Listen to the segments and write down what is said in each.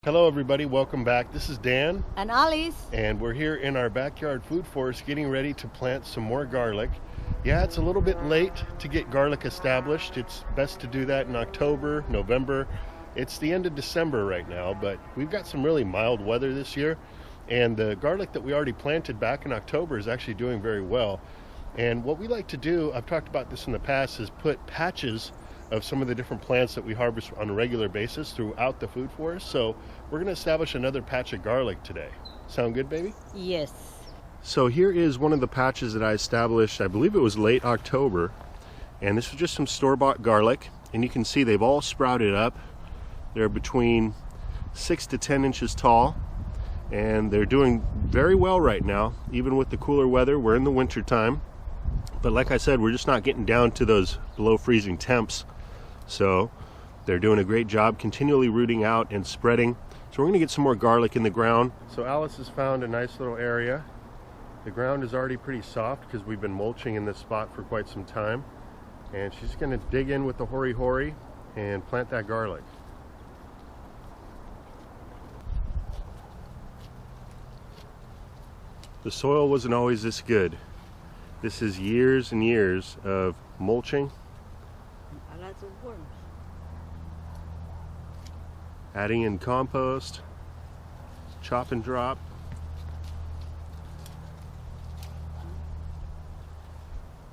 Hello everybody, welcome back. This is Dan And Alice. and we're here in our backyard food forest getting ready to plant some more garlic. Yeah, it's a little bit late to get garlic established. It's best to do that in October, November. It's the end of December right now, but we've got some really mild weather this year, and the garlic that we already planted back in October is actually doing very well. And what we like to do, I've talked about this in the past, is put patches of some of the different plants that we harvest on a regular basis throughout the food forest. So we're going to establish another patch of garlic today. Sound good, baby? Yes. So here is one of the patches that I established, I believe it was late October, and this was just some store-bought garlic, and you can see they've all sprouted up. They're between 6 to 10 inches tall, and they're doing very well right now, even with the cooler weather. We're in the winter time, but like I said, we're just not getting down to those below freezing temps. So they're doing a great job continually rooting out and spreading. So we're going to get some more garlic in the ground. So Alice has found a nice little area. The ground is already pretty soft because we've been mulching in this spot for quite some time. And she's going to dig in with the hori-hori and plant that garlic. The soil wasn't always this good. This is years and years of mulching, Lots of worms. adding in compost, chop and drop.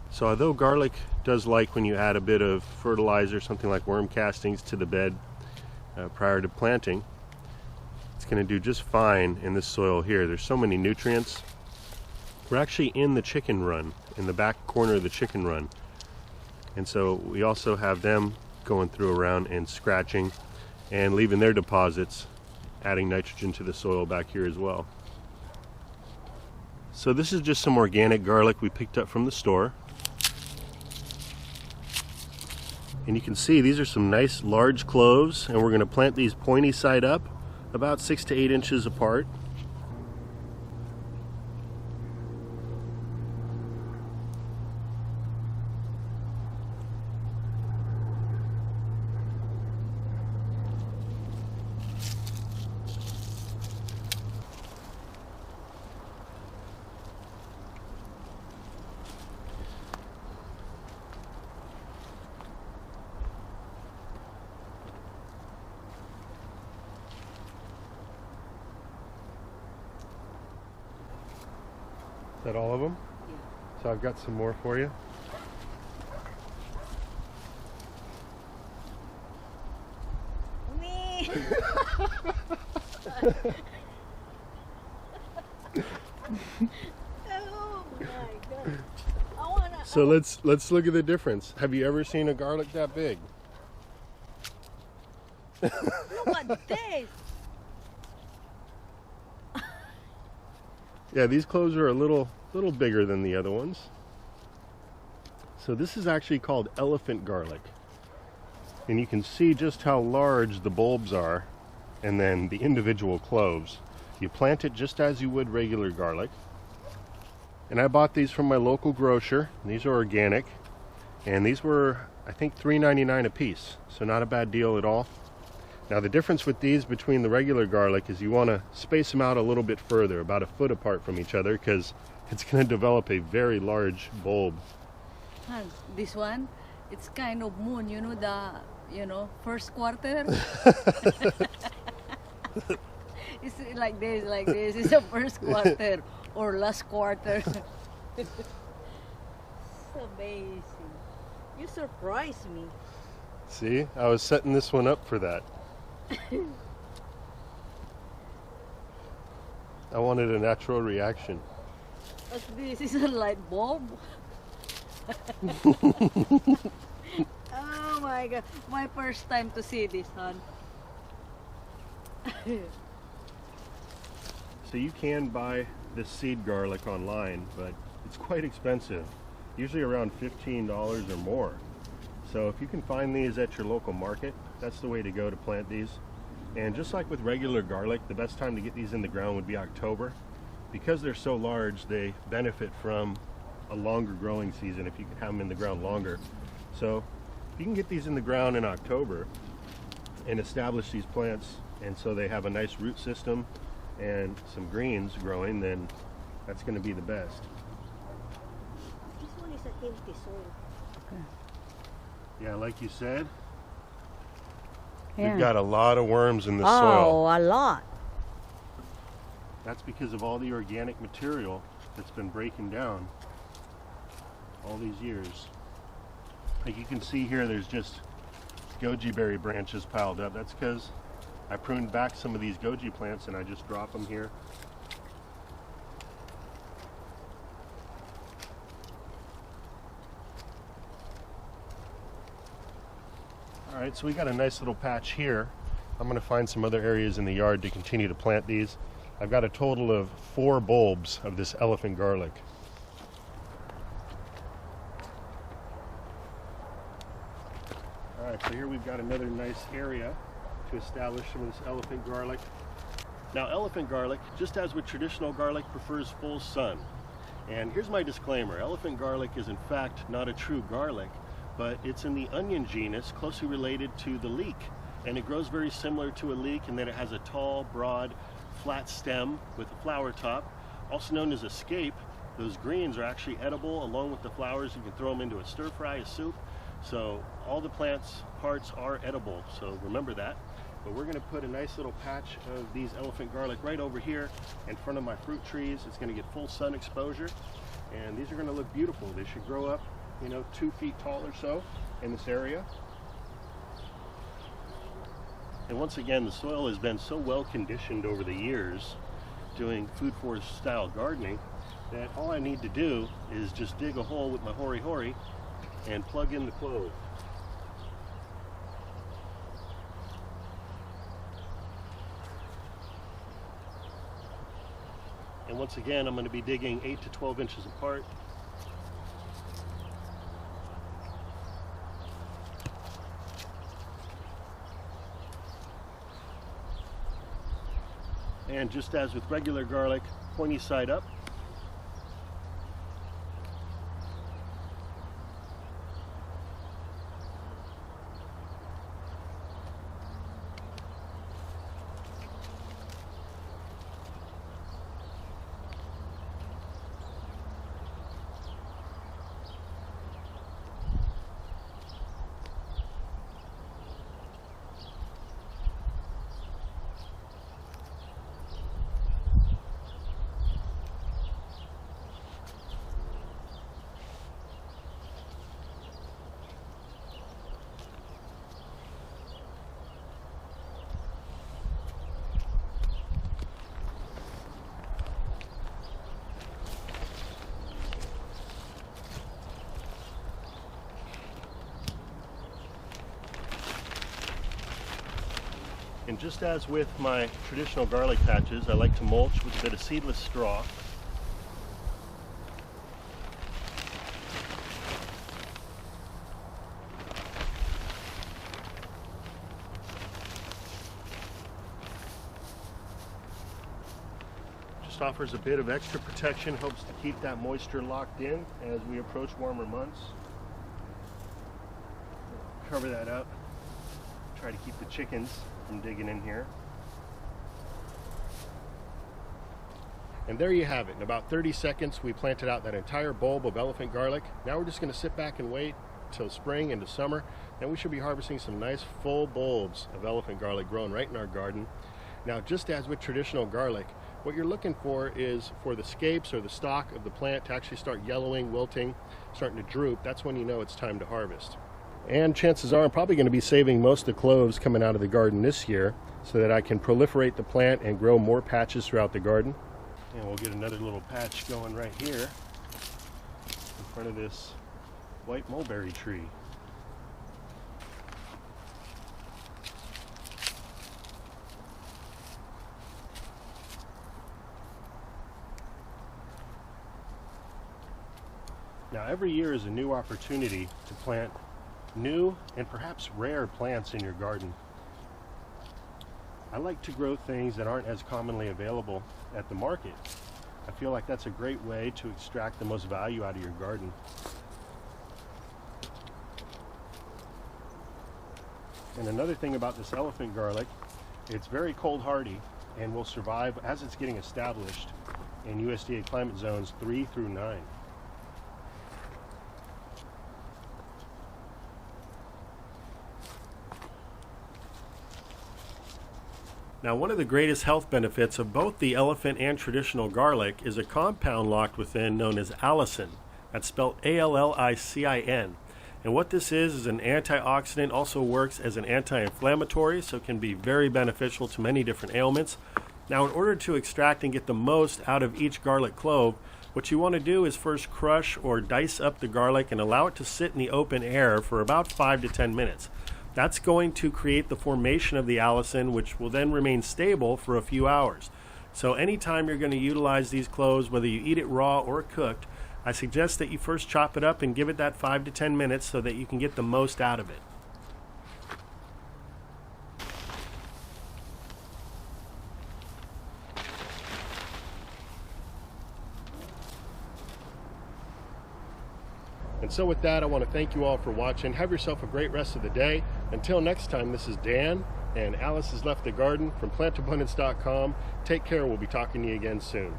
So although garlic does like when you add a bit of fertilizer, something like worm castings, to the bed prior to planting, it's going to do just fine in this soil here. There's so many nutrients. We're actually in the chicken run, in the back corner of the chicken run. And so we also have them going through around and scratching and leaving their deposits, adding nitrogen to the soil back here as well. So this is just some organic garlic we picked up from the store. And you can see these are some nice large cloves, and we're going to plant these pointy side up about 6 to 8 inches apart. Is that all of them? Yeah. So I've got some more for you. Me. Oh my God. I wanna. So let's look at the difference. Have you ever seen a garlic that big? Look at this. Yeah, these cloves are a little bigger than the other ones. So this is actually called elephant garlic. And you can see just how large the bulbs are, and then the individual cloves. You plant it just as you would regular garlic. And I bought these from my local grocer. These are organic, and these were, I think, $3.99 a piece, so not a bad deal at all. Now the difference with these between the regular garlic is you want to space them out a little bit further, about a foot apart from each other, because it's going to develop a very large bulb. And this one, it's kind of moon. You know first quarter. It's like this, like this. It's the first quarter or last quarter. It's amazing. You surprised me. See, I was setting this one up for that. I wanted a natural reaction. But this is a light bulb. Oh my God, my first time to see this one. So you can buy this seed garlic online, but it's quite expensive, usually around $15 or more. So if you can find these at your local market, that's the way to go to plant these. And just like with regular garlic, the best time to get these in the ground would be October. Because they're so large, they benefit from a longer growing season if you can have them in the ground longer. So you can get these in the ground in October and establish these plants and so they have a nice root system and some greens growing, then that's going to be the best. This one is a healthy soil. Okay. Yeah, like you said, Yeah. we've got a lot of worms in the Oh, soil. a lot. That's because of all the organic material that's been breaking down all these years. Like you can see here, there's just goji berry branches piled up. That's because I pruned back some of these goji plants and I just drop them here. All right, so we got a nice little patch here. I'm going to find some other areas in the yard to continue to plant these. I've got a total of 4 bulbs of this elephant garlic. All right, so here we've got another nice area to establish some of this elephant garlic. Now, elephant garlic, just as with traditional garlic, prefers full sun. And here's my disclaimer. Elephant garlic is in fact not a true garlic, but it's in the onion genus, closely related to the leek. And it grows very similar to a leek in that it has a tall, broad, flat stem with a flower top, also known as a scape. Those greens are actually edible along with the flowers. You can throw them into a stir fry, a soup. So all the plant's parts are edible, so remember that. But we're going to put a nice little patch of these elephant garlic right over here in front of my fruit trees. It's going to get full sun exposure, and these are going to look beautiful. They should grow up, 2 feet tall or so in this area. And once again, the soil has been so well conditioned over the years doing food forest style gardening that all I need to do is just dig a hole with my hori and plug in the clove. And once again, I'm going to be digging 8 to 12 inches apart. And just as with regular garlic, pointy side up. And just as with my traditional garlic patches, I like to mulch with a bit of seedless straw. Just offers a bit of extra protection, helps to keep that moisture locked in as we approach warmer months. Cover that up. Try to keep the chickens from digging in here. And there you have it. In about 30 seconds, we planted out that entire bulb of elephant garlic. Now we're just going to sit back and wait till spring into summer. Then we should be harvesting some nice full bulbs of elephant garlic grown right in our garden. Now, just as with traditional garlic, what you're looking for is for the scapes or the stalk of the plant to actually start yellowing, wilting, starting to droop. That's when you know it's time to harvest. And chances are I'm probably going to be saving most of the cloves coming out of the garden this year so that I can proliferate the plant and grow more patches throughout the garden. And we'll get another little patch going right here in front of this white mulberry tree. Now, every year is a new opportunity to plant new and perhaps rare plants in your garden. I like to grow things that aren't as commonly available at the market. I feel like that's a great way to extract the most value out of your garden. And another thing about this elephant garlic, It's very cold hardy and will survive as it's getting established in USDA climate zones 3 through 9. Now, one of the greatest health benefits of both the elephant and traditional garlic is a compound locked within known as allicin. That's spelled A-L-L-I-C-I-N. And what this is an antioxidant, also works as an anti-inflammatory, so it can be very beneficial to many different ailments. Now, in order to extract and get the most out of each garlic clove, what you want to do is first crush or dice up the garlic and allow it to sit in the open air for about 5 to 10 minutes. That's going to create the formation of the allicin, which will then remain stable for a few hours. So anytime you're going to utilize these cloves, whether you eat it raw or cooked, I suggest that you first chop it up and give it that 5 to 10 minutes so that you can get the most out of it. And so with that, I want to thank you all for watching. Have yourself a great rest of the day. Until next time, this is Dan, and Alice has left the garden from plantabundance.com. Take care. We'll be talking to you again soon.